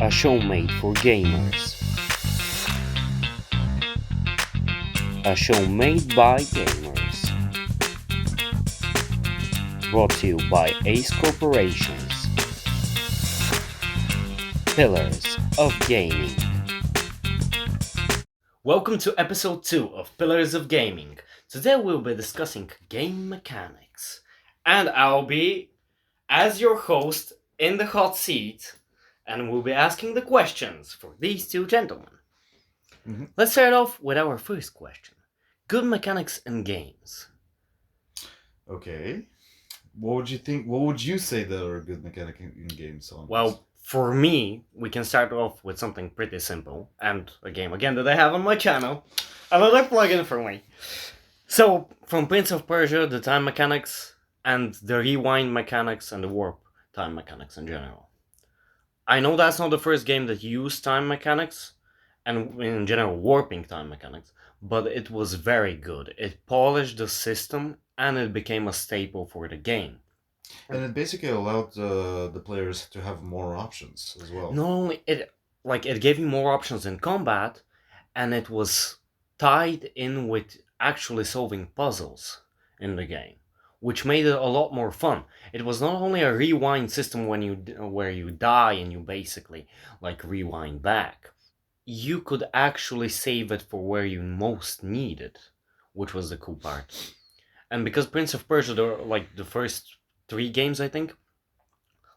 A show made for gamers. A show made by gamers. Brought to you by Ace Corporations. Pillars of Gaming. Welcome to episode 2 of Pillars of Gaming. Today we'll be discussing game mechanics. And I'll be, as your host, in the hot seat, and we'll be asking the questions for these two gentlemen. Let's start off with our first question. Good mechanics in games. Okay. What would you think? What would you say that are good mechanic in games? Well, for me, we can start off with something pretty simple, and a game again that I have on my channel. Another plugin for me. So, from Prince of Persia, the time mechanics, and the rewind mechanics, and the warp time mechanics in general. I know that's not the first game that used time mechanics, and in general warping time mechanics, but it was very good. It polished the system, and it became a staple for the game. And it basically allowed the players to have more options as well. Not only it gave you more options in combat, and it was tied in with actually solving puzzles in the game, which made it a lot more fun. It was not only a rewind system where you die and you basically rewind back. You could actually save it for where you most need it, which was the cool part. And because Prince of Persia, the first 3 games, I think,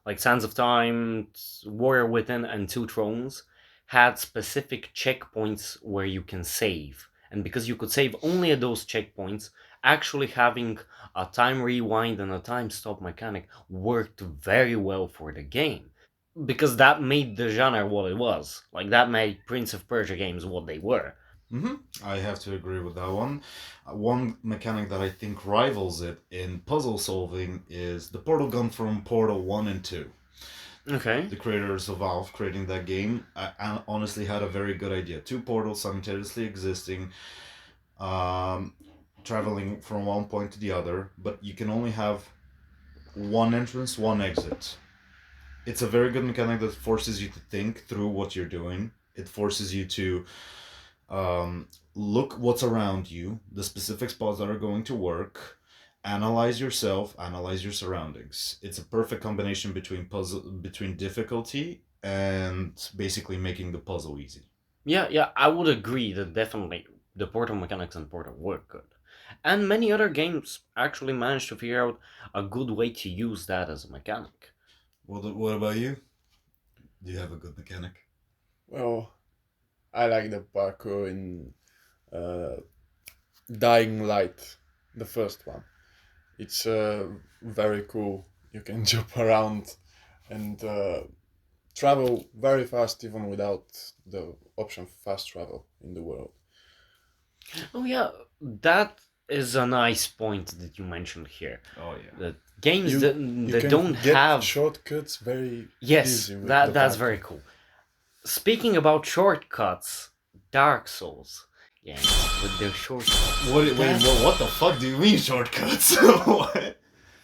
like Sands of Time, Warrior Within, and Two Thrones, had specific checkpoints where you can save. And because you could save only at those checkpoints, actually having a time rewind and a time stop mechanic worked very well for the game. Because that made the genre what it was. Like, that made Prince of Persia games what they were. I have to agree with that one. One mechanic that I think rivals it in puzzle solving is the portal gun from Portal 1 and 2. Okay. The creators of Valve creating that game honestly had a very good idea. 2 portals simultaneously existing, traveling from one point to the other, but you can only have one entrance, one exit. It's a very good mechanic that forces you to think through what you're doing. It forces you to look what's around you, the specific spots that are going to work, analyze yourself, analyze your surroundings. It's a perfect combination between difficulty and basically making the puzzle easy. Yeah, I would agree that definitely the Portal mechanics in Portal work good. And many other games actually managed to figure out a good way to use that as a mechanic. What about you? Do you have a good mechanic? Well, I like the parkour in uh, Dying Light, the first one. It's very cool. You can jump around and travel very fast, even without the option fast travel in the world. Oh yeah, that is a nice point that you mentioned here. Oh yeah. That games You that can don't get have shortcuts very yes, easy with that's the very parkour. cool. Speaking about shortcuts, Dark Souls games with their shortcuts. What the fuck do you mean shortcuts? What?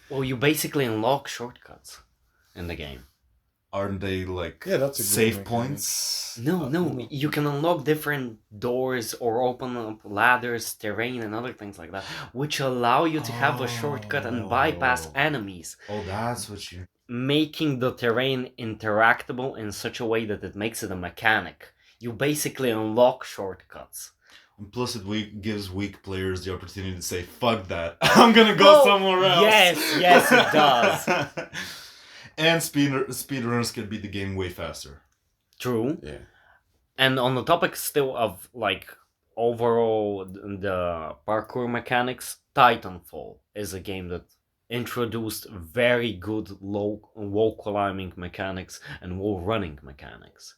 Well, you basically unlock shortcuts in the game. Aren't they like Yeah, that's a good save mechanic. points? No, you can unlock different doors or open up ladders, terrain, and other things like that, which allow you to have a shortcut and bypass Oh. enemies, Oh, that's what you. making the terrain interactable in such a way that it makes it a mechanic. You basically unlock shortcuts. And plus, it gives weak players the opportunity to say, "Fuck that! I'm gonna go Well, somewhere else." yes, it does. And speedrunners can beat the game way faster. True. Yeah. And on the topic still of overall the parkour mechanics, Titanfall is a game that introduced very good low wall climbing mechanics and wall running mechanics.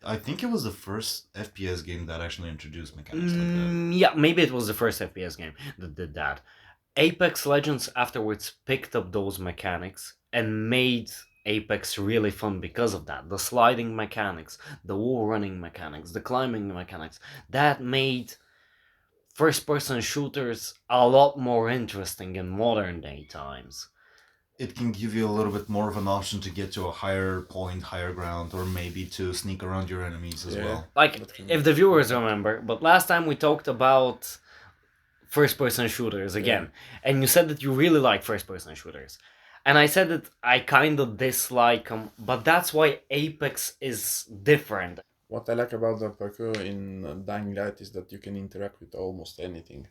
I think it was the first FPS game that actually introduced mechanics like that. Yeah, maybe it was the first FPS game that did that. Apex Legends afterwards picked up those mechanics and made Apex really fun because of that. The sliding mechanics, the wall running mechanics, the climbing mechanics, that made first person shooters a lot more interesting in modern day times. it can give you a little bit more of an option to get to a higher point, higher ground, or maybe to sneak around your enemies as well. Like, That can- if the viewers remember, but last time we talked about first-person shooters again, and you said that you really like first-person shooters. And I said that I kind of dislike them, but that's why Apex is different. What I like about the parkour in Dying Light is that you can interact with almost anything,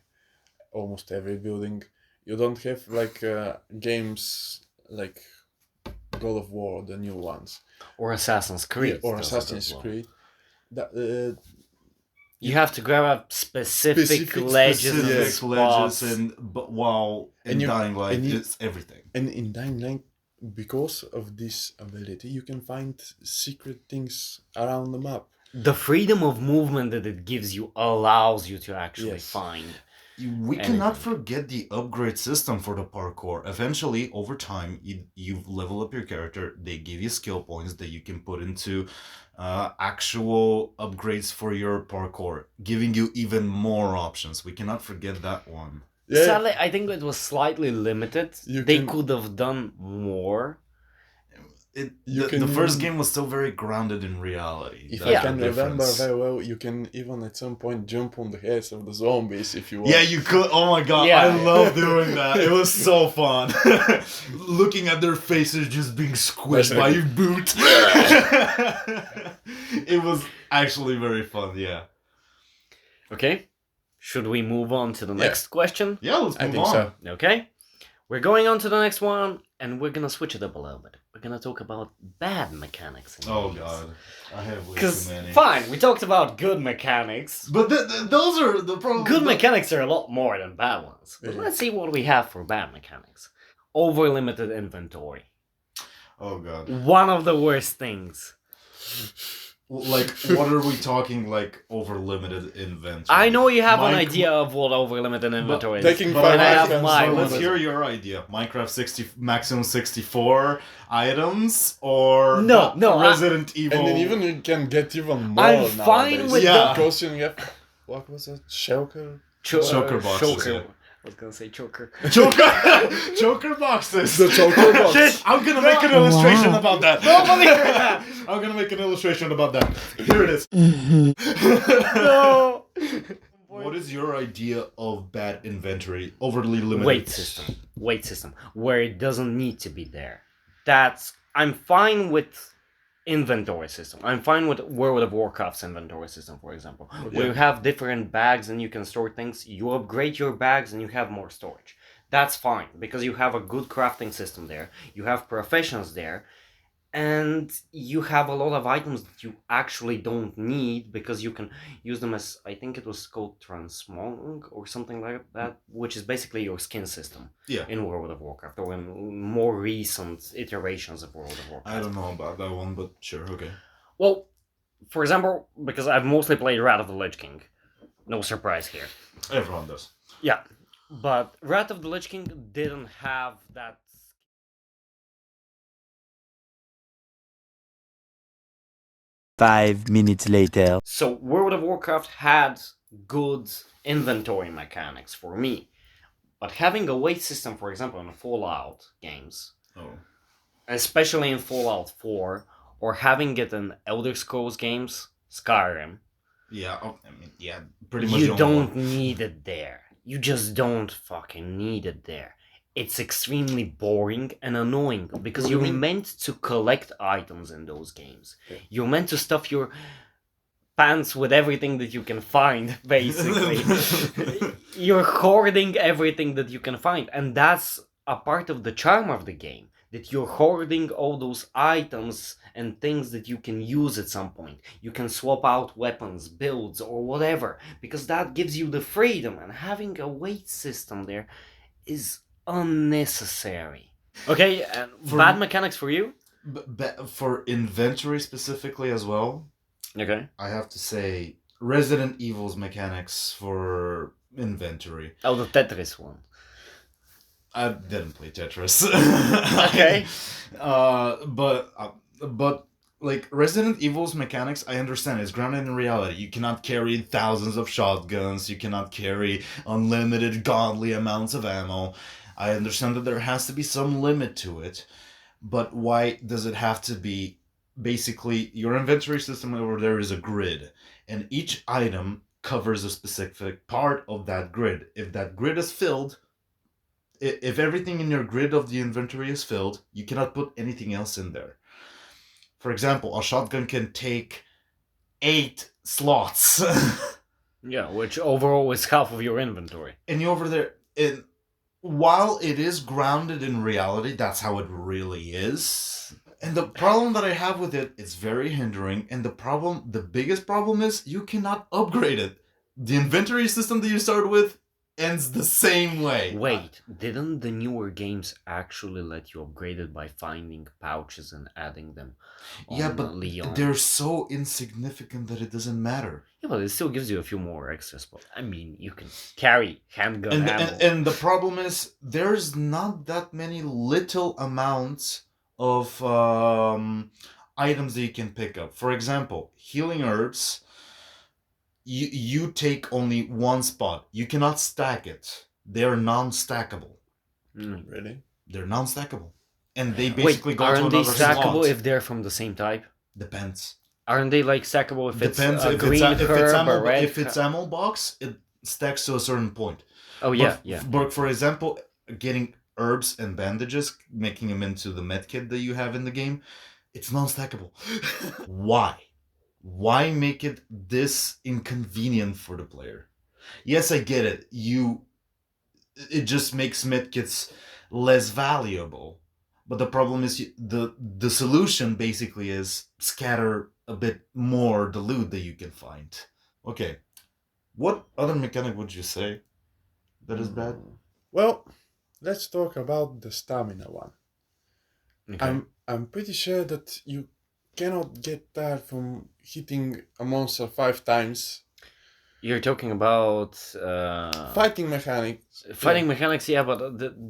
almost every building. You don't have like games like God of War, the new ones, Or Assassin's Creed. or does it as Assassin's well. Creed. That You have to grab up specific Specific ledges and Specific ledges, spots. and but while in And you- Dying Light, and you- it's everything. and in Dying Light, because of this ability, you can find secret things around the map. The freedom of movement that it gives you allows you to actually Yes. find. We cannot Anything. forget the upgrade system for the parkour. Eventually, over time, you level up your character. They give you skill points that you can put into actual upgrades for your parkour, giving you even more options. We cannot forget that one. Yeah, Sadly, I think it was slightly limited. You They can- could have done more. You The can first even- game was still very grounded in reality. if That's I can the remember difference. very well, you can even at some point jump on the heads of the zombies if you want. Yeah, you could. Oh my god, Yeah. I love doing that. It was so fun. Looking at their faces just being squished by your boot. It was actually very fun, yeah. Okay, should we move on to the Yeah. next question? Yeah, let's I move think on. so. Okay, we're going on to the next one, and we're gonna switch it up a little bit. We're gonna talk about bad mechanics. In Oh games. god, I have way Because too many. fine, we talked about good mechanics. But those are the problem. Good mechanics are a lot more than bad ones. But Yeah. let's see what we have for bad mechanics. Over limited inventory. Oh god. One of the worst things. Like, what are we talking? Like over limited inventory. I know you have an Minec- idea of what over limited inventory is. taking But and I five have items mine. from Let's one hear your idea. Minecraft 60 maximum 64 items or No, no, Resident Evil. And then even you can get even more I'm nowadays. fine with Yeah. Because you have, what was it? Shulker? Choker boxes, Choker. yeah. I was gonna say choker. Joker boxes. The choker box. Shit, I'm gonna make an illustration about that. Nobody heard that. I'm gonna make an illustration about that. Here it is. No. What is your idea of bad inventory? Overly limited. Weight system, where it doesn't need to be there. I'm fine with inventory system. I'm fine with World of Warcraft's inventory system, for example, where you have different bags and you can store things. You upgrade your bags and you have more storage. That's fine because you have a good crafting system there. You have professions there. And you have a lot of items that you actually don't need because you can use them as, I think it was called transmog or something like that, which is basically your skin system Yeah. in World of Warcraft or in more recent iterations of World of Warcraft. I don't know about that one, but sure, okay. Well, for example, because I've mostly played Wrath of the Lich King, no surprise here. Everyone does. Yeah, but Wrath of the Lich King didn't have that. 5 minutes later. So World of Warcraft had good inventory mechanics for me, but having a weight system, for example, in Fallout games, Oh. especially in Fallout 4, or having it in Elder Scrolls games, Skyrim, Yeah, I mean, yeah, pretty much. you the only don't one. need it there. You just don't fucking need it there. It's extremely boring and annoying because What do you you're mean? meant to collect items in those games. Yeah. You're meant to stuff your pants with everything that you can find, basically. You're hoarding everything that you can find, and that's a part of the charm of the game. That you're hoarding all those items and things that you can use at some point. You can swap out weapons, builds, or whatever, because that gives you the freedom, and having a weight system there is unnecessary. Okay, and For- bad mechanics for you? For inventory specifically as well, Okay. I have to say Resident Evil's mechanics for inventory. Oh, the Tetris one. I didn't play Tetris. Okay. But like Resident Evil's mechanics, I understand it's grounded in reality. You cannot carry thousands of shotguns. You cannot carry unlimited godly amounts of ammo. I understand that there has to be some limit to it, but why does it have to be basically your inventory system over there is a grid, and each item covers a specific part of that grid. If that grid is filled, if everything in your grid of the inventory is filled, you cannot put anything else in there. For example, a shotgun can take 8 slots. Yeah, which overall is half of your inventory. And you over there, and while it is grounded in reality, that's how it really is. And the problem that I have with it, it's very hindering. And the biggest problem is you cannot upgrade it. The inventory system that you start with ends the same way. Wait, didn't the newer games actually let you upgrade it by finding pouches and adding them on Yeah, but Leon? they're so insignificant that it doesn't matter. Yeah, but it still gives you a few more extra spots. I mean, you can carry handgun And, ammo. and the problem is there's not that many little amounts of items that you can pick up. For example, healing herbs, you take only one spot. You cannot stack it. They're non-stackable. Really? They're non-stackable. And they Wait, basically go to aren't they another stackable slot. if they're from the same type? Depends. Aren't they like stackable if Depends it's a if green it's herb ammo, or red? if it's ammo box, it stacks to a certain point. Oh But yeah, yeah. But for example, getting herbs and bandages, making them into the med kit that you have in the game, it's non-stackable. Why? Why make it this inconvenient for the player? Yes, I get it. It just makes med kits less valuable. But the problem is the solution basically is scatter a bit more the loot that you can find. Okay. What other mechanic would you say that is bad? Well, let's talk about the stamina one. Okay. I'm pretty sure that you cannot get tired from hitting a monster 5 times. You're talking about Fighting mechanics. fighting mechanics, yeah, but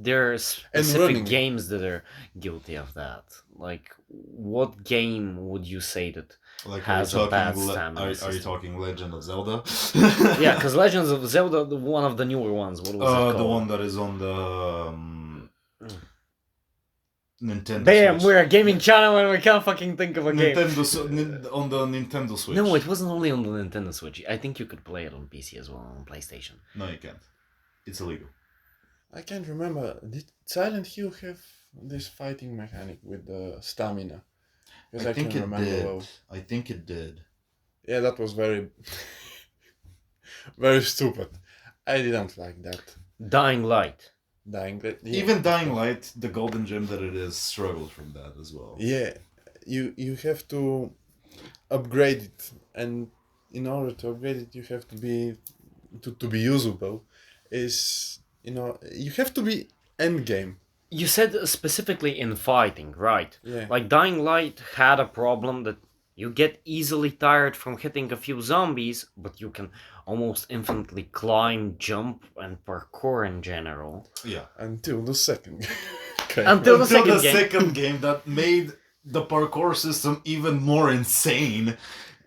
there are specific running. games that are guilty of that. Like, what game would you say that? Like, Has a bad stamina are you system. talking Legend of Zelda? Yeah, because Legends of Zelda, one of the newer ones. What was it called? the one that is on the Nintendo Damn, Switch. we're a gaming channel and we can't fucking think of a game. On the Nintendo Switch. No, it wasn't only on the Nintendo Switch. I think you could play it on PC as well, on PlayStation. No, you can't. It's illegal. I can't remember. Did Silent Hill have this fighting mechanic with the stamina? Because I think can it remember did. well. I think it did. Yeah, that was very, very stupid. I didn't like that. Dying Light. Dying Light. Yeah, Even of Dying course. Light, the golden gem that it is, struggles from that as well. Yeah, you have to upgrade it, and in order to upgrade it, you have to be to be usable. You have to be end game. You said specifically in fighting, right? Yeah. Like Dying Light had a problem that you get easily tired from hitting a few zombies, but you can almost infinitely climb, jump, and parkour in general. Yeah. Until the second. Okay. Until the Until second the game. second game that made the parkour system even more insane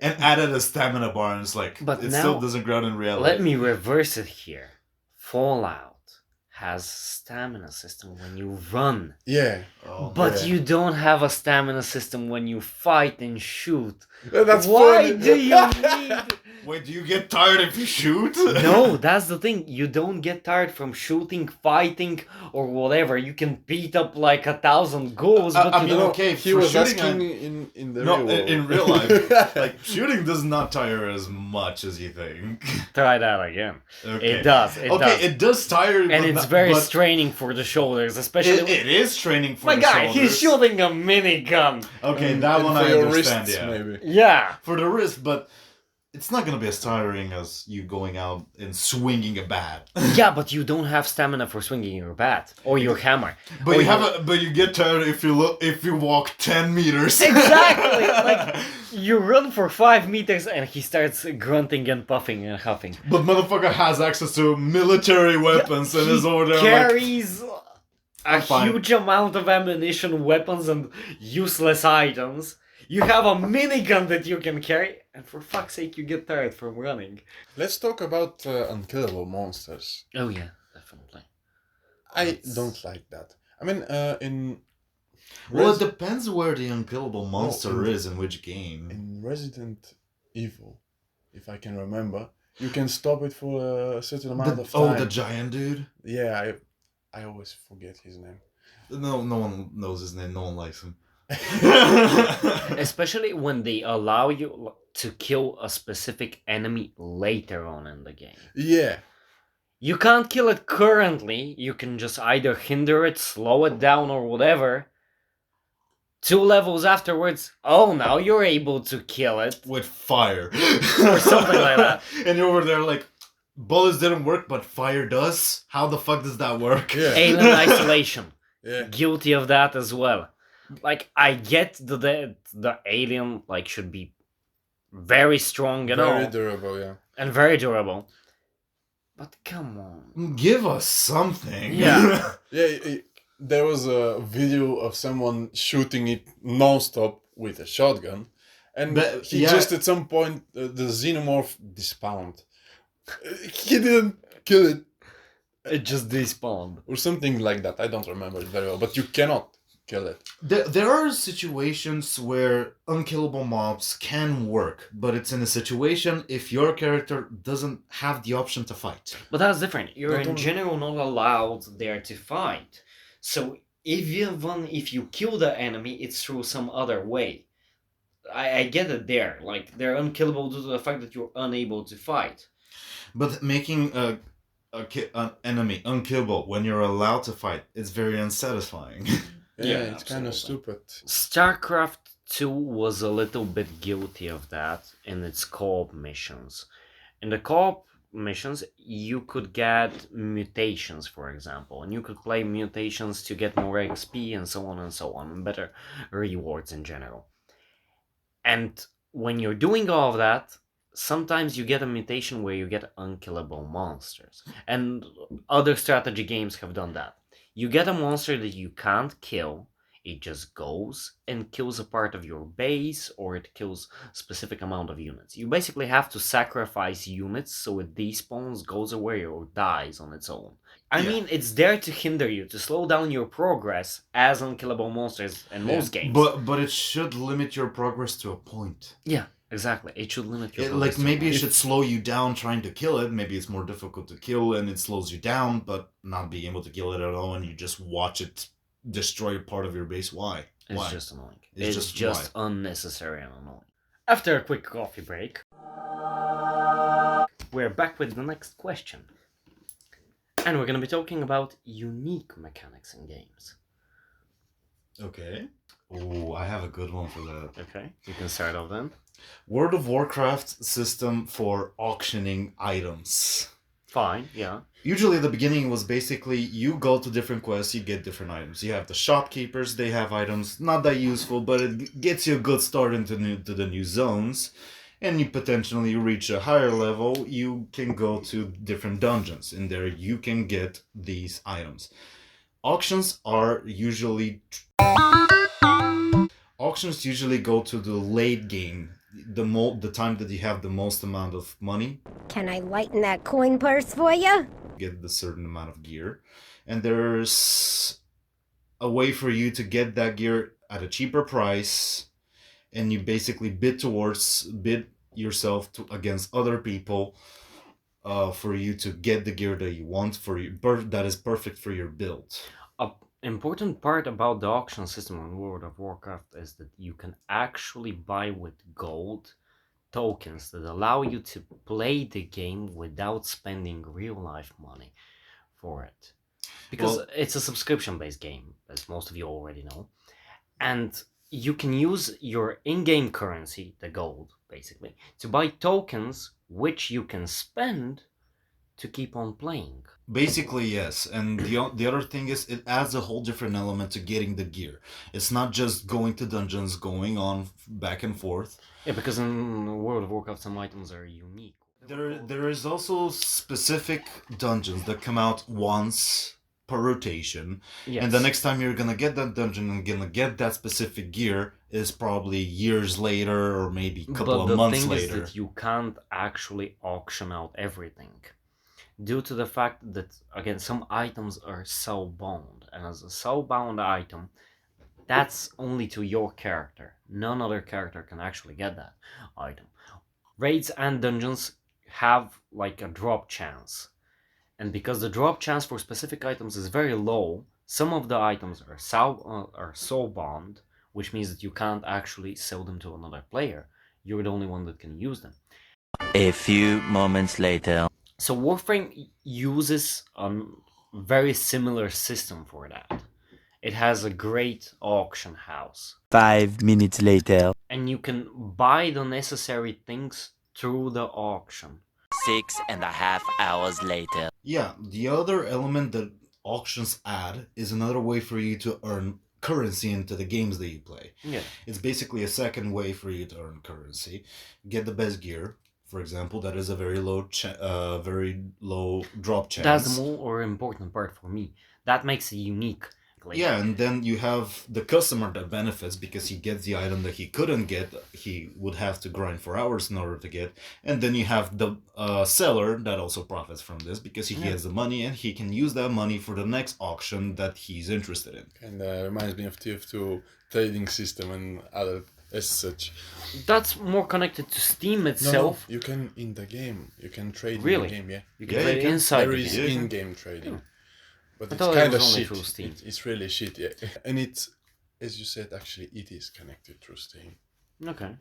and added a stamina bar, and it's like, But it now- still doesn't ground in reality. Let me reverse it here. Fallout has stamina system when you run, Yeah. Oh, but yeah. you don't have a stamina system when you fight and shoot. That's Why funny. do you need? Wait, do you get tired if you shoot? No, that's the thing. You don't get tired from shooting, fighting, or whatever. You can beat up like 1,000 ghouls, but I you mean, don't. okay, He for was shooting, asking in the no, real world. in real life, like shooting does not tire as much as you think. Try that again. Okay. It does. It okay, does. it does tire, And but it's not- very but straining for the shoulders, especially. it is training for My the guy, shoulders. he's shooting a minigun. Okay, And- that and one for I your understand. wrists, Yeah, maybe. Yeah. for the wrist, but it's not gonna be as tiring as you going out and swinging a bat. Yeah, but you don't have stamina for swinging your bat or your hammer. But Or you your- but you get tired if you walk 10 meters. Exactly. Like you run for 5 meters and he starts grunting and puffing and huffing. But motherfucker has access to military weapons and is over there like, Carries a I'm fine. huge amount of ammunition, weapons, and useless items. You have a minigun that you can carry, and for fuck's sake, you get tired from running. Let's talk about unkillable monsters. Oh yeah, definitely. I That's- don't like that. I mean, in Well, it Res- depends where the unkillable monster in- is in which game. in Resident Evil, if I can remember, you can stop it for a certain amount of time. The giant dude. Yeah, I always forget his name. No one knows his name. No one likes him. Especially when they allow you to kill a specific enemy later on in the game. Yeah, You can't kill it currently, you can just either hinder it, slow it down, or whatever. 2 levels afterwards, oh, now you're able to kill it. With fire Or something like that. And you're over there like, bullets didn't work, but fire does. How the fuck does that work? Yeah. Alien Isolation. yeah. Guilty of that as well. Like, I get the alien like should be very strong and Very all, durable. Yeah. and very durable. But come on. Give us something. Yeah. Yeah. There was a video of someone shooting it non-stop with a shotgun, and But- he yeah. just at some point the xenomorph despawned. He didn't kill it It just despawned. or something like that. I don't remember it very well, but you cannot kill it. There are situations where unkillable mobs can work, but it's in a situation if your character doesn't have the option to fight. But that's different. You're I in don't- general not allowed there to fight. So even if you kill the enemy, it's through some other way. I get it there. Like, they're unkillable due to the fact that you're unable to fight. But making an enemy unkillable when you're allowed to fight, it's very unsatisfying. Yeah, it's kind absolutely. of stupid. StarCraft 2 was a little bit guilty of that in its co-op missions. In the co-op missions, you could get mutations, for example, and you could play mutations to get more XP and so on, and better rewards in general. And when you're doing all of that, sometimes you get a mutation where you get unkillable monsters. And other strategy games have done that. You get a monster that you can't kill, it just goes and kills a part of your base, or it kills a specific amount of units. You basically have to sacrifice units so it despawns, goes away, or dies on its own. I Yeah. mean, it's there to hinder you, to slow down your progress as unkillable monsters in most games. But it should limit your progress to a point. Yeah, exactly. It should limit your Like progress to maybe it one. should slow you down trying to kill it. Maybe it's more difficult to kill and it slows you down, but not being able to kill it at all, and you just watch it destroy part of your base. Why? It's Why? just annoying. It's It's just just unnecessary and annoying. After a quick coffee break, we're back with the next question. And we're going to be talking about unique mechanics in games. Okay. Oh, I have a good one for that. Okay, you can start off then. World of Warcraft system for auctioning items. Fine, yeah. Usually the beginning was basically you go to different quests, you get different items. You have the shopkeepers, they have items, not that useful, but it gets you a good start into the new zones. And you potentially reach a higher level, you can go to different dungeons. In there you can get these items. Auctions are usually... Auctions usually go to the late game, the time that you have the most amount of money. Can I lighten that coin purse for you? Get the certain amount of gear, and there's a way for you to get that gear at a cheaper price, and you basically bid yourself against other people for you to get the gear that you want that is perfect for your build. An important part about the auction system in World of Warcraft is that you can actually buy with gold tokens that allow you to play the game without spending real life money for it. Because Well- it's a subscription based game, as most of you already know. And you can use your in game currency, the gold, basically, to buy tokens which you can spend to keep on playing. Basically, yes. And the other thing is it adds a whole different element to getting the gear. It's not just going to dungeons, going on back and forth. Yeah, because in World of Warcraft some items are unique. There is also specific dungeons that come out once per rotation. Yes. And the next time you're gonna get that dungeon and gonna get that specific gear is probably years later or maybe a couple But of the months thing later. is that you can't actually auction out everything. due to the fact that, again, some items are soul bound, and as a soul bound item, that's only to your character. None other character can actually get that item. Raids and dungeons have like a drop chance, and because the drop chance for specific items is very low, some of the items are soul bound, which means that you can't actually sell them to another player. You're the only one that can use them. A few moments later. So Warframe uses a very similar system for that. It has a great auction house. 5 minutes later. And you can buy the necessary things through the auction. 6.5 hours later. Yeah, the other element that auctions add is another way for you to earn currency into the games that you play. Yeah. It's basically a second way for you to earn currency. Get the best gear, for example, that is a very low drop chance. That's the more important part for me. That makes it unique. Yeah, and then you have the customer that benefits because he gets the item that he couldn't get, he would have to grind for hours in order to get. And then you have the seller that also profits from this because he gets the money and he can use that money for the next auction that he's interested in. And reminds me of TF2 trading system and other as such. That's more connected to Steam itself. No, you can in the game. You can trade Really? in the game, yeah. You can Yeah, play you can. inside There the is game. in-game trading. But I it's thought it kind of was only shit. through Steam. It's really shit, yeah. And it's, as you said, actually it is connected through Steam. Okay.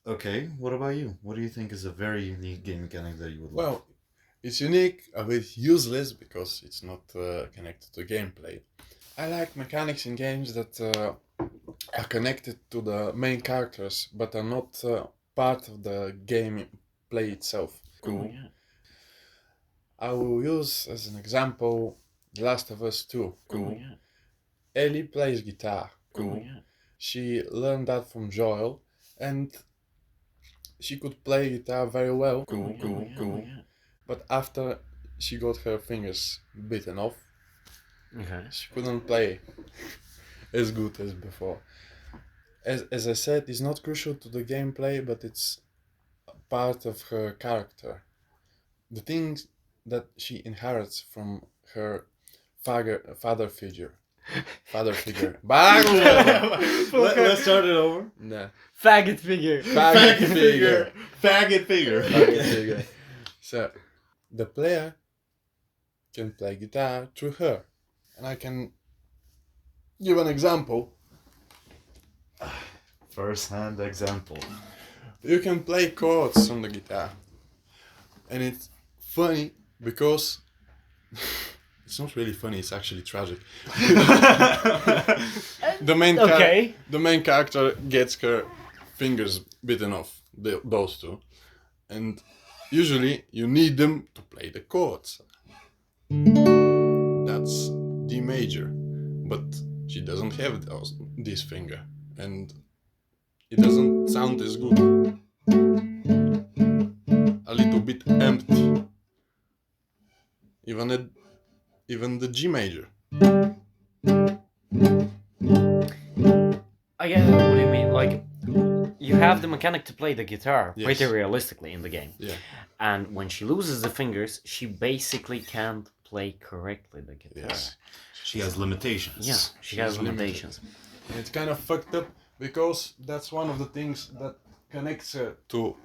Okay, what about you? What do you think is a very unique game mechanic that you would like? Well, it's unique, a bit useless because it's not connected to gameplay. I like mechanics in games that are connected to the main characters but are not part of the gameplay itself. Cool. Oh, yeah. I will use as an example The Last of Us 2. Cool. Oh, yeah. Ellie plays guitar. Cool. Oh, yeah. She learned that from Joel and she could play guitar very well. Cool, Oh, cool, yeah. cool. Oh, yeah. But after she got her fingers bitten off, Okay. she couldn't play as good as before. As I said, it's not crucial to the gameplay, but it's part of her character. The things that she inherits from her father figure. Let's start it over. Nah. Faggot figure. Faggot figure. Faggot figure. Faggot figure. So, the player can play guitar through her. And I can give an example. First-hand example. You can play chords on the guitar. And it's funny because it's not really funny, it's actually tragic. the main character gets her fingers bitten off, those two. And usually you need them to play the chords. That's D major, but she doesn't have this finger, and it doesn't sound as good. A little bit empty. Even the G major. I get what do you mean. Like, you have the mechanic to play the guitar Yes. pretty realistically in the game. Yeah. And when she loses the fingers, she basically can't play correctly the guitar. Yes. She has limitations. Yeah, she has She's limited. limitations. And it's kind of fucked up because that's one of the things that connects her to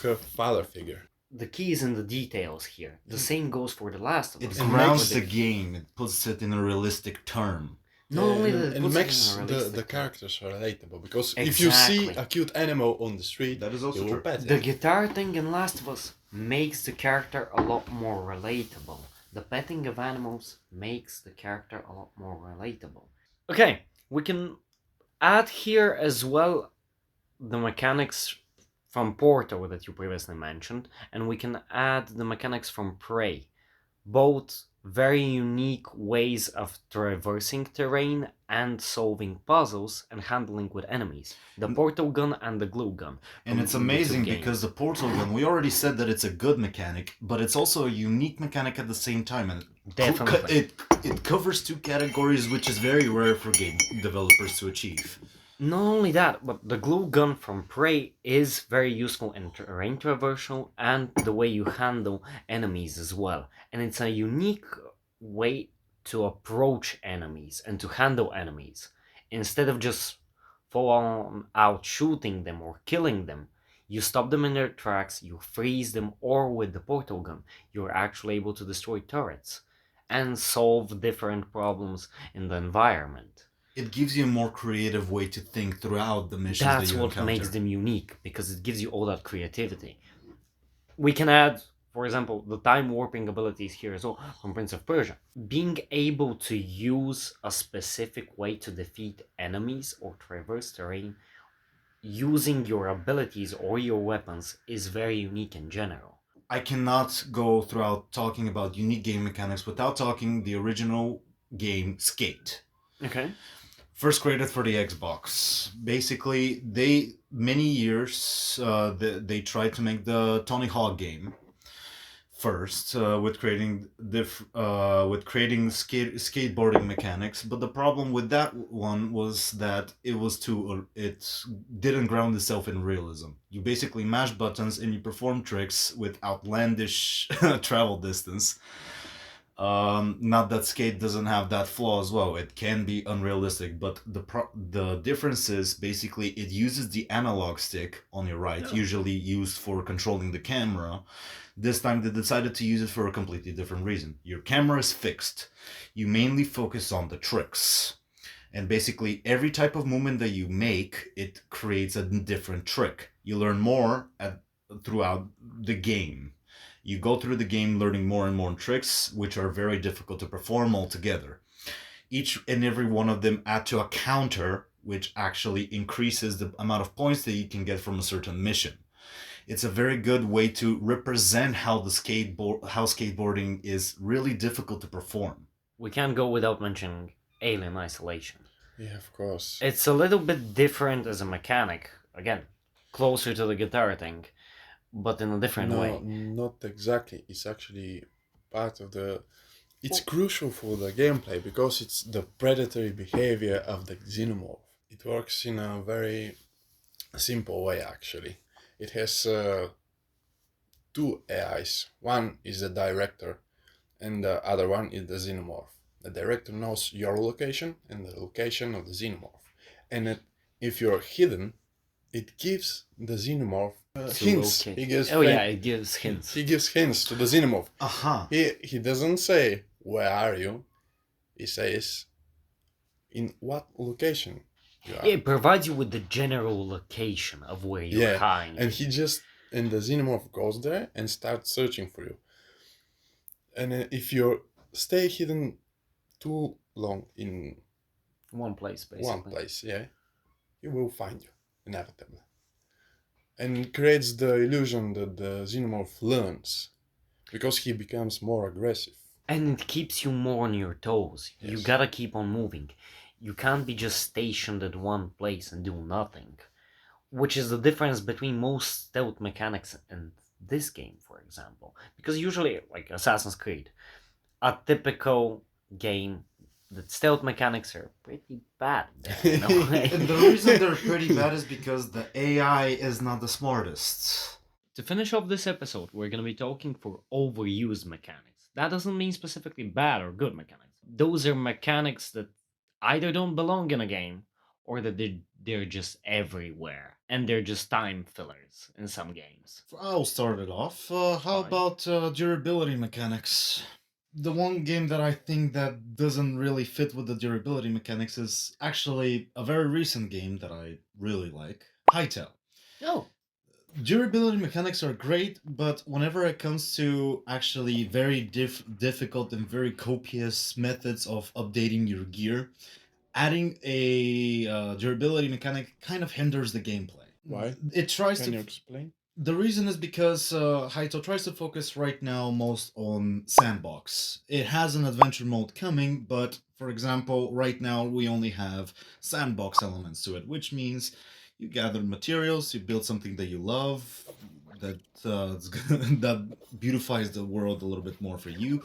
her father figure. The key is in the details here. The same goes for The Last of It Us. grounds the With game. It puts it in a realistic term. Not only that it and puts makes it in a the realistic characters relatable because if you see Exactly. a cute animal on the street, That is also you will true. pet The it. guitar thing in Last of Us makes the character a lot more relatable. The petting of animals makes the character a lot more relatable. Okay, we can add here as well the mechanics from Porto that you previously mentioned, and we can add the mechanics from Prey. Both very unique ways of traversing terrain and solving puzzles and handling with enemies. The portal gun and the glue gun. And from it's the two amazing games. because the portal gun, we already said that it's a good mechanic, but it's also a unique mechanic at the same time. And Definitely. it covers two categories, which is very rare for game developers to achieve. Not only that, but the glue gun from Prey is very useful in terrain traversal and the way you handle enemies as well. And it's a unique way to approach enemies and to handle enemies. Instead of just full on out shooting them or killing them, you stop them in their tracks, you freeze them, or with the portal gun, you're actually able to destroy turrets and solve different problems in the environment. It gives you a more creative way to think throughout the missions that That's you what encounter. makes them unique because it gives you all that creativity. We can add, for example, the time warping abilities here as well from Prince of Persia. Being able to use a specific way to defeat enemies or traverse terrain using your abilities or your weapons is very unique in general. I cannot go throughout talking about unique game mechanics without talking the original game Skate. Okay. First created for the Xbox. Basically, they many years they tried to make the Tony Hawk game first with creating skateboarding mechanics. But the problem with that one was that it didn't ground itself in realism. You basically mash buttons and you perform tricks with outlandish travel distance. Not that Skate doesn't have that flaw as well. It can be unrealistic, but the difference is basically it uses the analog stick on your right, usually used for controlling the camera. This time they decided to use it for a completely different reason. Your camera is fixed. You mainly focus on the tricks. And basically every type of movement that you make, it creates a different trick. You learn more throughout the game. You go through the game learning more and more tricks, which are very difficult to perform altogether. Each and every one of them add to a counter, which actually increases the amount of points that you can get from a certain mission. It's a very good way to represent how skateboarding is really difficult to perform. We can't go without mentioning Alien Isolation. Yeah, of course. It's a little bit different as a mechanic, again, closer to the guitar thing, but in a different No, way. not exactly. It's actually part of the. It's crucial for the gameplay because it's the predatory behavior of the xenomorph. It works in a very simple way, actually. It has two AIs. One is the director, and the other one is the xenomorph. The director knows your location and the location of the xenomorph. And if you're hidden, it gives the xenomorph hints. Okay. He gives it gives hints. He gives hints to the xenomorph. Aha. He doesn't say where are you. He says in what location you are. It provides you with the general location of where you're hiding. And the xenomorph goes there and starts searching for you. And if you stay hidden too long in one place, basically. one place, he will find you inevitably. And it creates the illusion that the xenomorph learns because he becomes more aggressive. And it keeps you more on your toes. Yes. You gotta keep on moving. You can't be just stationed at one place and do nothing. Which is the difference between most stealth mechanics in this game, for example. Because usually, like Assassin's Creed, a typical game, the stealth mechanics are pretty bad. And the reason they're pretty bad is because the AI is not the smartest. To finish off this episode, we're going to be talking for overused mechanics. That doesn't mean specifically bad or good mechanics. Those are mechanics that either don't belong in a game or that they're just everywhere and they're just time fillers in some games. I'll start it off. How Fine. about durability mechanics? The one game that I think that doesn't really fit with the durability mechanics is actually a very recent game that I really like, Hytale. Oh, Durability mechanics are great, but whenever it comes to actually very difficult and very copious methods of updating your gear, adding a durability mechanic kind of hinders the gameplay. Why? It tries Can to. you explain? The reason is because Hyto tries to focus right now most on sandbox. It has an adventure mode coming, but for example, right now we only have sandbox elements to it, which means you gather materials, you build something that you love, that that beautifies the world a little bit more for you.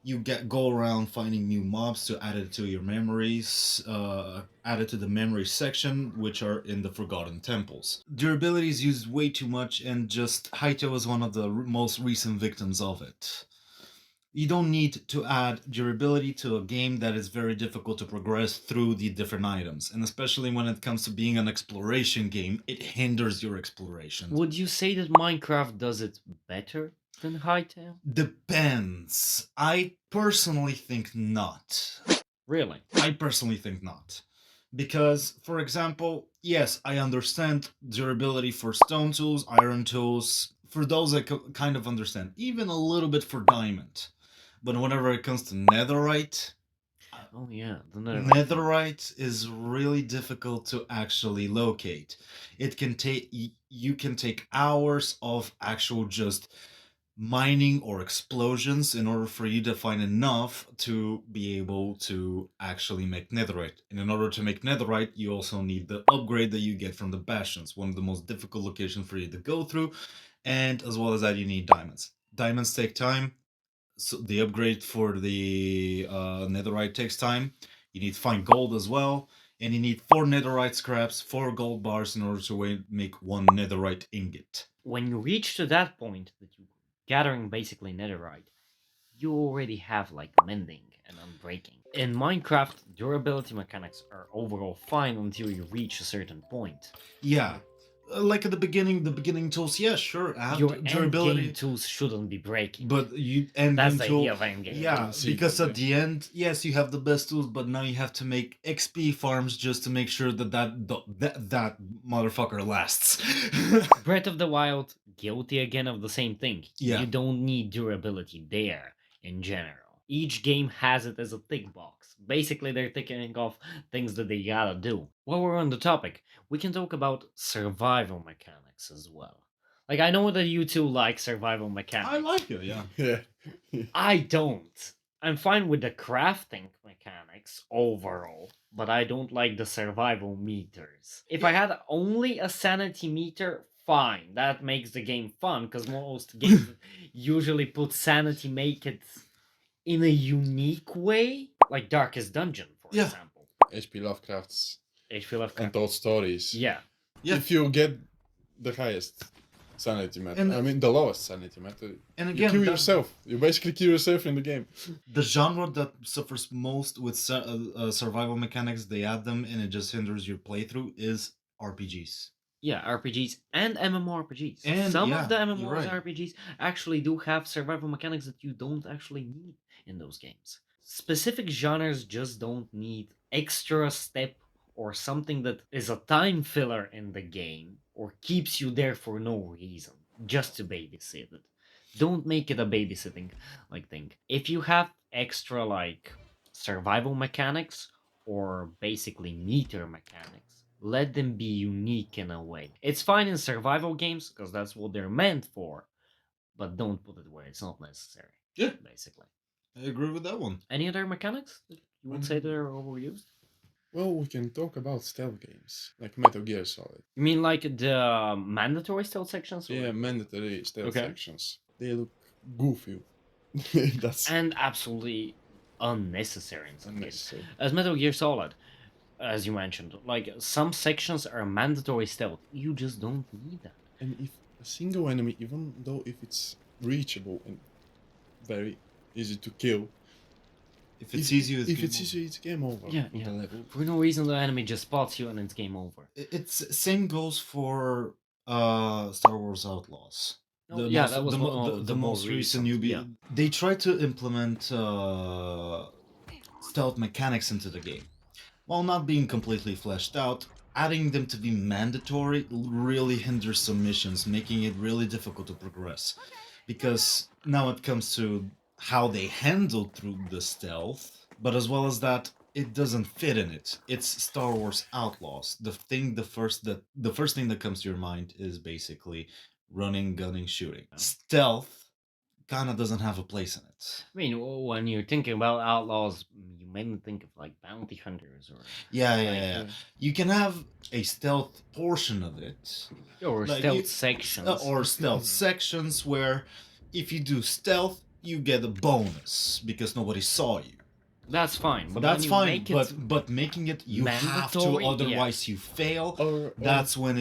You go around finding new mobs to add it to your memories, add it to the memory section, which are in the Forgotten Temples. Durability is used way too much, and just Haito is one of the most recent victims of it. You don't need to add durability to a game that is very difficult to progress through the different items, and especially when it comes to being an exploration game, it hinders your exploration. Would you say that Minecraft does it better than Hytale? Depends. I personally think not. Really? I personally think not. Because, for example, yes, I understand durability for stone tools, iron tools. For those, I kind of understand. Even a little bit for diamond. But whenever it comes to netherite, Oh yeah, the netherite. netherite is really difficult to actually locate. It can take you can take hours of actual just mining or explosions in order for you to find enough to be able to actually make netherite. And in order to make netherite, you also need the upgrade that you get from the bastions, one of the most difficult locations for you to go through. And as well as that, you need diamonds. Diamonds take time. So the upgrade for the netherite takes time. You need to find gold as well. And you need 4 netherite scraps, 4 gold bars in order to make 1 netherite ingot. When you reach to that point that you're gathering basically netherite, you already have like mending and unbreaking. In Minecraft, durability mechanics are overall fine until you reach a certain point. Yeah. Like at the beginning tools, yeah, sure, add Your end durability. game tools shouldn't be breaking. But you end That's game the tool, idea of end game. yeah, See, because yeah. at the end, yes, you have the best tools, but now you have to make XP farms just to make sure that motherfucker lasts. Breath of the Wild, guilty again of the same thing. Yeah. You don't need durability there in general. Each game has it as a tick box. Basically, they're ticking off things that they gotta do. While we're on the topic, we can talk about survival mechanics as well. Like, I know that you two like survival mechanics. I like it, yeah. Yeah. I don't. I'm fine with the crafting mechanics overall, but I don't like the survival meters. If I had only a sanity meter, fine. That makes the game fun, because most games usually put sanity, make it in a unique way. Like Darkest Dungeon, for Yeah. example. HP Lovecraft's HP Lovecraft. Untold Stories. Yeah. Yeah. If you get the highest sanity meter, And- I mean the lowest sanity meter, And you again, kill that- yourself. You basically kill yourself in the game. the genre that suffers most with survival mechanics, they add them and it just hinders your playthrough, is RPGs. Yeah, RPGs and MMORPGs. And, Some yeah, of the you're right. MMORPGs actually do have survival mechanics that you don't actually need in those games. Specific genres just don't need extra step or something that is a time filler in the game or keeps you there for no reason, just to babysit it. Don't make it a babysitting like thing. If you have extra like survival mechanics or basically meter mechanics, let them be unique in a way. It's fine in survival games because that's what they're meant for, but don't put it where it's not necessary. Yeah. Basically. I agree with that one. Any other mechanics that you would say that are overused? Well, we can talk about stealth games like Metal Gear Solid. You mean like the mandatory stealth sections? Yeah, mandatory stealth Okay. sections. They look goofy. That's And absolutely unnecessary in some cases. unnecessary. As Metal Gear Solid, as you mentioned, like some sections are mandatory stealth. You just don't need that. And if a single enemy, even though if it's reachable and very easy to kill, If it's easy, if it's easy, it's game over. Yeah, with yeah. the level. For no reason, the enemy just spots you and it's game over. It's same goes for Star Wars Outlaws. Oh, yeah, that was the, one of the more most recent recent, newbie. yeah. They tried to implement stealth mechanics into the game, while not being completely fleshed out. Adding them to be mandatory really hinders some missions, making it really difficult to progress. Because now it comes to how they handle through the stealth, but as well as that, it doesn't fit in it. It's Star Wars Outlaws. The first thing that comes to your mind is basically running, gunning, shooting. Stealth kind of doesn't have a place in it. I mean, when you're thinking about outlaws, you mainly think of like bounty hunters or Yeah. Yeah. You can have a stealth portion of it, or Like stealth you- sections. or stealth sections where if you do stealth, you get a bonus because nobody saw you. That's fine, but That's when you fine, make it but making it you have to, mandatory, otherwise you fail. Or That's when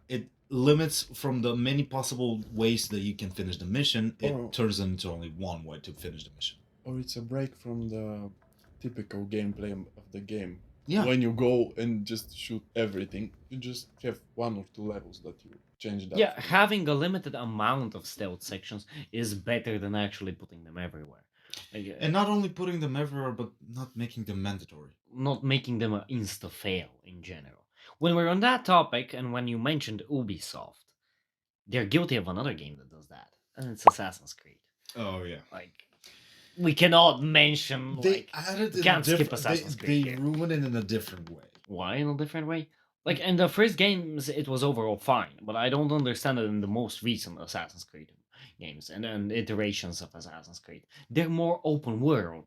it limits from the many possible ways that you can finish the mission. It Or- turns into only one way to finish the mission. or it's a break from the typical gameplay of the game. Yeah. When you go and just shoot everything, you just have 1 or 2 levels that you change that. yeah, having a limited amount of stealth sections is better than actually putting them everywhere. Like, And not only putting them everywhere, but not making them mandatory. not making them an insta fail in general. When we're on that topic, and when you mentioned Ubisoft, they're guilty of another game that does that, and it's Assassin's Creed. Oh yeah. Like, we cannot mention They like added we it can't skip they, Assassin's they Creed here. ruined it in a different way. Why in a different way? Like in the first games, it was overall fine, but I don't understand it in the most recent Assassin's Creed games and iterations of Assassin's Creed. They're more open world.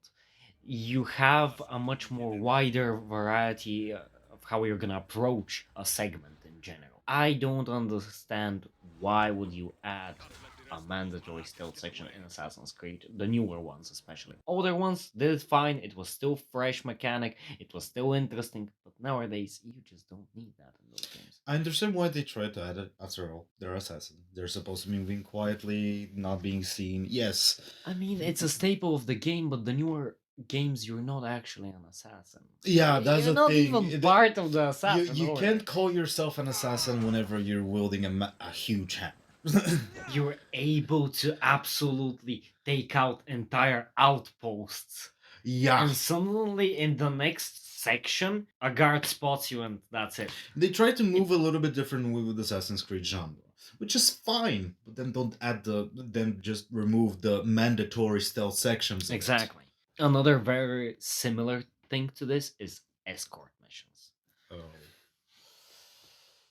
You have a much more wider variety of how you're gonna approach a segment in general. I don't understand why would you add a mandatory stealth section in Assassin's Creed, the newer ones especially. Older ones did it fine, it was still fresh mechanic, it was still interesting, but nowadays you just don't need that in those games. I understand why they tried to add it. After all, they're assassin. They're supposed to be moving quietly, not being seen. Yes. I mean, it's a staple of the game, but the newer games you're not actually an assassin. Yeah, that's you're the not thing. even part of the assassin. You order. can't call yourself an assassin whenever you're wielding a huge hammer. You're able to absolutely take out entire outposts. Yeah. And suddenly in the next section, a guard spots you and that's it. They try to move a little bit differently with Assassin's Creed genre, which is fine, but then don't add then just remove the mandatory stealth sections. of it. Exactly. Another very similar thing to this is escort missions. Oh.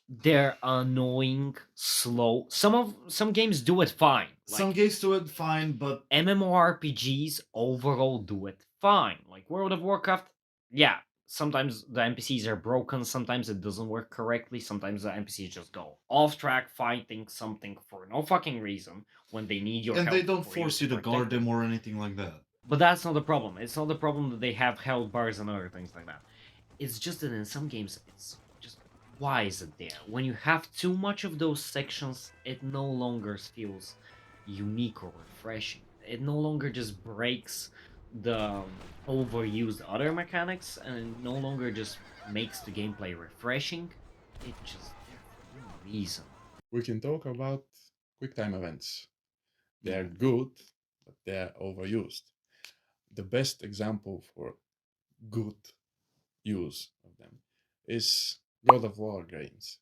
They're annoying, slow. Some games do it fine. Some Like, games do it fine, but MMORPGs overall do it fine. Like World of Warcraft, yeah, sometimes the NPCs are broken, sometimes it doesn't work correctly, sometimes the NPCs just go off track fighting something for no fucking reason when they need your and help. they don't for force you to protect guard them or anything like that. But that's not the problem. It's not the problem that they have health bars and other things like that. It's just that in some games, it's just why is it there? When you have too much of those sections, it no longer feels unique or refreshing. It no longer just breaks the overused other mechanics and it no longer just makes the gameplay refreshing. It just there for no reason. We can talk about quick time events. They're good, but they're overused. The best example for good use of them is God of War games.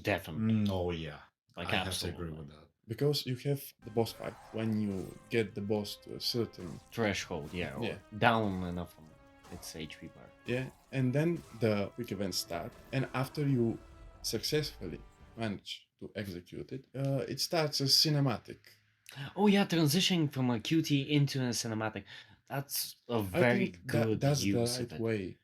Definitely. Oh yeah, Like I have to absolutely. agree with that. Because you have the boss fight. When you get the boss to a certain Threshold, yeah, or Yeah. down enough on its HP bar. yeah, and then the quick events start. And after you successfully manage to execute it, it starts a cinematic. Oh yeah, transitioning from a QT into a cinematic. That's a I very think good that's the use right of it. way.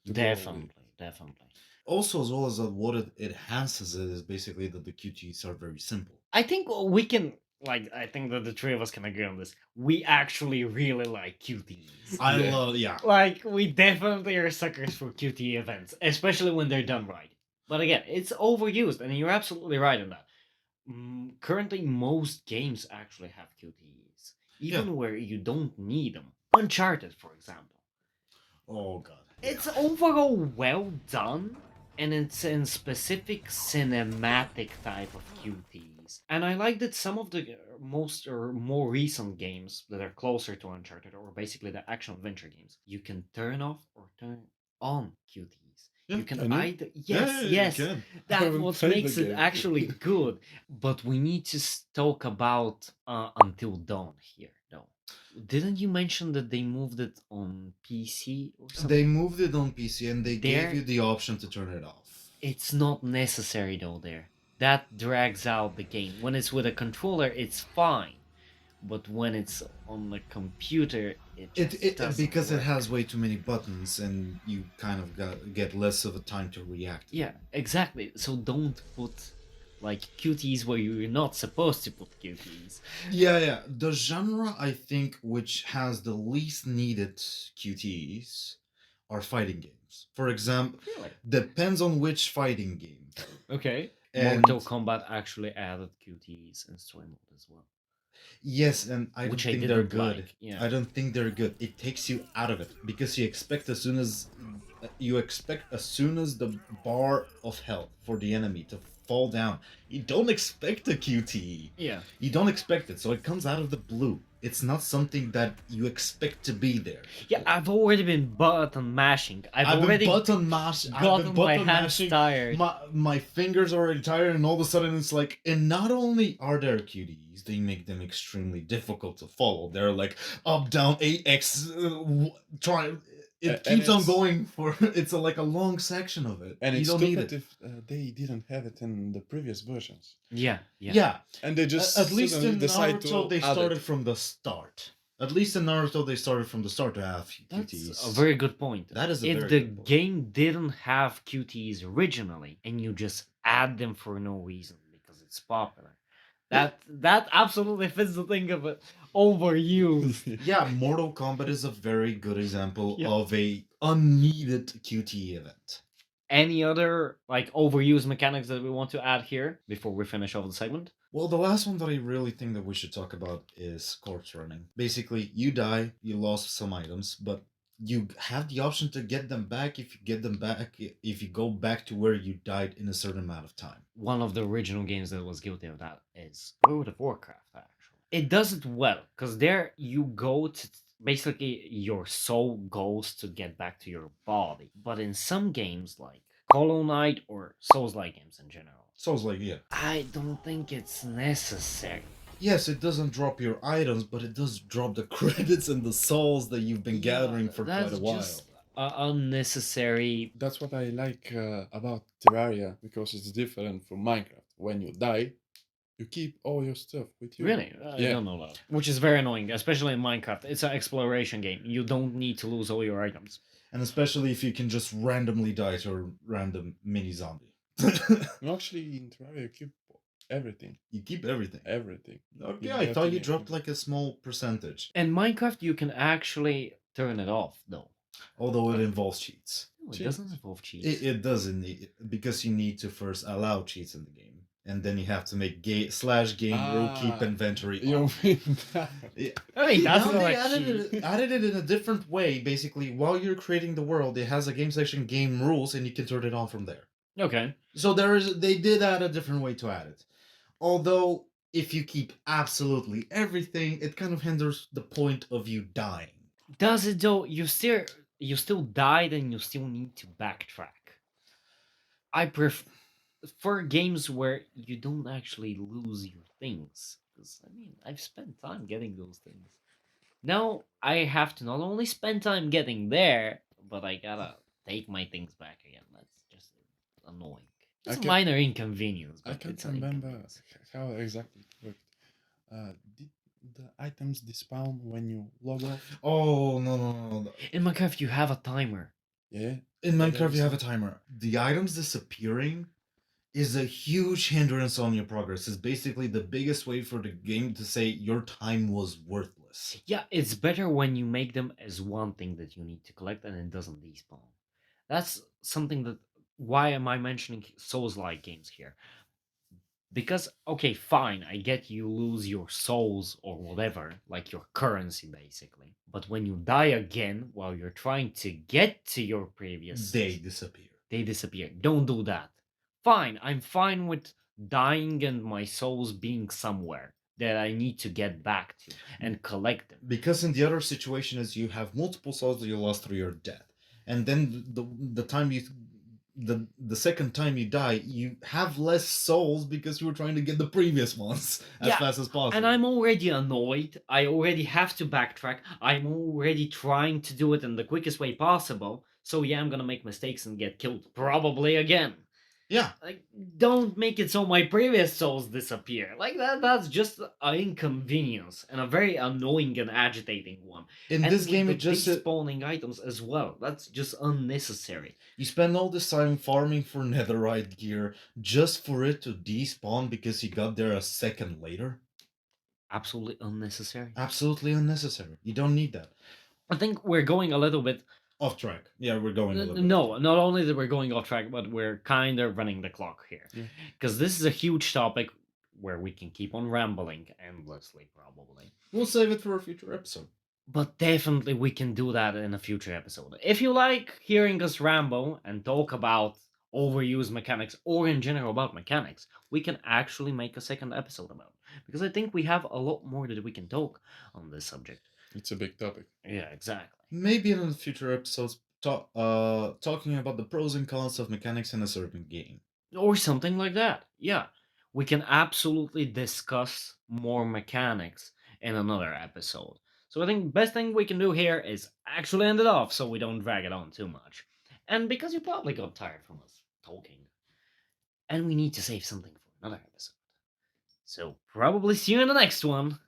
To go with Definitely, it. definitely. Also, as well as that, what it enhances it is basically that the QTs are very simple. I think we can like. I think that the three of us can agree on this. We actually really like QTs. I Yeah. love, yeah. Like we definitely are suckers for QT events, especially when they're done right. But again, it's overused, and you're absolutely right in that. Currently, most games actually have QTEs, even where you don't need them. Uncharted, for example. Oh god. It's overall well done, and it's in specific cinematic type of QTs. And I like that some of the most or more recent games that are closer to Uncharted, or basically the action adventure games, you can turn off or turn on QTs. Yeah, You can can you? either yes, you yes. can. That's haven't what played the makes it game. actually good. But we need to talk about Until Dawn here, though. Didn't you mention that they moved it on PC or something? They moved it on PC and they There- gave you the option to turn it off. It's not necessary though there. That drags out the game. When it's with a controller, it's fine. But when it's on the computer, it just It doesn't because it work. has way too many buttons and you kind of get less of a time to react. Yeah, exactly. So don't put like QTEs where you're not supposed to put QTEs. Yeah. The genre I think which has the least needed QTEs are fighting games. For example, Really? depends on which fighting game. Okay. And Mortal Kombat actually added QTEs in story mode as well. yes, and I don't Which I think they're didn't good. like, yeah. I don't think they're good. It takes you out of it because you expect as soon as the bar of health for the enemy to fall down, you don't expect a QTE. Yeah. You don't expect it, so it comes out of the blue. It's not something that you expect to be there. Yeah, I've already been button mashing. I've I've already been button mash. I've gotten been my button hands mashing. tired. My fingers are already tired, and all of a sudden it's like, and not only are there QDs, they make them extremely difficult to follow. They're like up, down, AX, try. It And keeps on it's- going for. It's like a long section of it. And you it's don't need stupid it. if they didn't have it in the previous versions. Yeah. Yeah. And they just At least suddenly in decide Naruto, to they add started it. from the start. At least in Naruto, they started from the start to have That's QTs. a very good point. That is a if very the good point. game didn't have QTEs originally and you just add them for no reason because it's popular, that absolutely fits the thing of it. Overused. Yeah, Mortal Kombat is a very good example Yeah. of a unneeded QT event. Any other like overused mechanics that we want to add here before we finish off the segment? Well, the last one that I really think that we should talk about is corpse running. Basically, you die, you lost some items, but you have the option to get them back if you get them back if you go back to where you died in a certain amount of time. One of the original games that was guilty of that is World of Warcraft, actually. It does it well, because there you go to basically your soul goes to get back to your body. But in some games like Hollow Knight or Souls-like games in general, Souls like, yeah. I don't think it's necessary. Yes, it doesn't drop your items, but it does drop the credits and the souls that you've been gathering for quite a while. Just unnecessary. That's what I like about Terraria, because it's different from Minecraft. When you die, you keep all your stuff with you. Really? I Yeah. don't know that. Which is very annoying, especially in Minecraft. It's an exploration game. You don't need to lose all your items. And especially if you can just randomly die to a random mini zombie. No, actually, in Terraria, you keep everything. You keep everything. Everything. Okay, You I got thought you anything. dropped like a small percentage. In Minecraft, you can actually turn it off, though. Although it involves cheats. No, it Cheats. doesn't involve cheats. It doesn't need because you need to first allow cheats in the game. And then you have to make /game rule keep Ah, inventory You off. mean that? I mean, that's Now not they a cheat. added it in a different way. Basically, while you're creating the world, it has a game section, game rules, and you can turn it on from there. Okay. So they did add a different way to add it. Although if you keep absolutely everything, it kind of hinders the point of you dying. Does it though? You still died and you still need to backtrack. I prefer games where you don't actually lose your things. Because I mean, I've spent time getting those things. Now I have to not only spend time getting there, but I gotta take my things back again. That's just annoying. It's a can't- minor inconvenience, I but can't it's an remember inconvenience. how exactly it worked. Did the items despawn when you log off? Oh no. In Minecraft, you have a timer. Yeah. In Yeah, Minecraft, you have a there's- timer. The items disappearing is a huge hindrance on your progress. It's basically the biggest way for the game to say your time was worthless. Yeah, it's better when you make them as one thing that you need to collect and it doesn't despawn. That's something that. Why am I mentioning Souls-like games here? Because, okay, fine, I get you lose your souls or whatever, like your currency basically. But when you die again while you're trying to get to your previous. They disappear. They disappear. Don't do that. Fine, I'm fine with dying and my souls being somewhere that I need to get back to and collect them. Because in the other situation is you have multiple souls that you lost through your death. And then the time you the second time you die, you have less souls because you were trying to get the previous ones as Yeah, fast as possible. And I'm already annoyed. I already have to backtrack. I'm already trying to do it in the quickest way possible. So yeah, I'm gonna make mistakes and get killed probably again. Yeah, Like, don't make it so my previous souls disappear. Like that's just an inconvenience and a very annoying and agitating one. in And this with game the it just despawning items as well, that's just unnecessary. you spend all this time farming for netherite gear just for it to despawn because you got there a second later. Absolutely unnecessary. Absolutely unnecessary. You don't need that. I think we're going a little bit. Off track. Yeah, we're going a little bit. No, not only that we're going off track, but we're kind of running the clock here. Yeah. Because this is a huge topic where we can keep on rambling endlessly, probably. We'll save it for a future episode. But definitely we can do that in a future episode. If you like hearing us ramble and talk about overused mechanics or in general about mechanics, we can actually make a second episode about it. Because I think we have a lot more that we can talk on this subject. It's a big topic. Yeah, exactly. Maybe in the future episodes, talking about the pros and cons of mechanics in a certain game. Or something like that. Yeah. We can absolutely discuss more mechanics in another episode. So I think the best thing we can do here is actually end it off so we don't drag it on too much. And because you probably got tired from us talking. And we need to save something for another episode. So probably see you in the next one.